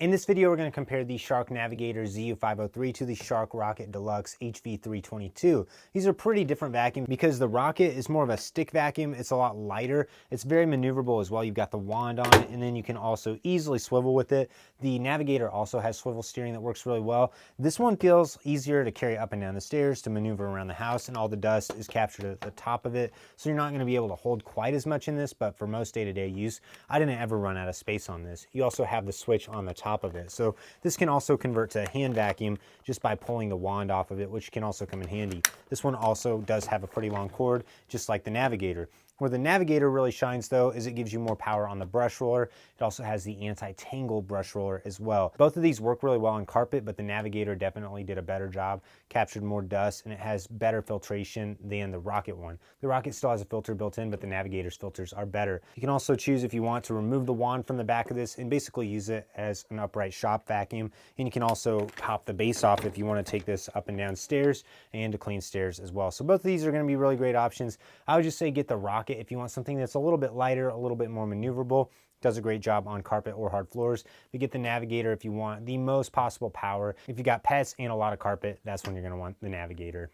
In this video, we're going to compare the Shark Navigator ZU503 to the Shark Rocket Deluxe HV322. These are pretty different vacuums because the Rocket is more of a stick vacuum. It's a lot lighter. It's very maneuverable as well. You've got the wand on it, and then you can also easily swivel with it. The Navigator also has swivel steering that works really well. This one feels easier to carry up and down the stairs, to maneuver around the house, and all the dust is captured at the top of it. So you're not going to be able to hold quite as much in this, but for most day-to-day use, I didn't ever run out of space on this. You also have the switch on the top of it. So this can also convert to a hand vacuum just by pulling the wand off of it, which can also come in handy. This one also does have a pretty long cord, just like the Navigator. Where the Navigator really shines though is it gives you more power on the brush roller. It also has the anti-tangle brush roller as well. Both of these work really well on carpet, but the Navigator definitely did a better job, captured more dust, and it has better filtration than the Rocket one. The Rocket still has a filter built in, but the Navigator's filters are better. You can also choose if you want to remove the wand from the back of this and basically use it as an upright shop vacuum. And you can also pop the base off if you want to take this up and down stairs and to clean stairs as well. So both of these are going to be really great options. I would just say get the Rocket if you want something that's a little bit lighter, a little bit more maneuverable. Does a great job on carpet or hard floors. But get the Navigator if you want the most possible power. If you got pets and a lot of carpet, that's when you're going to want the Navigator.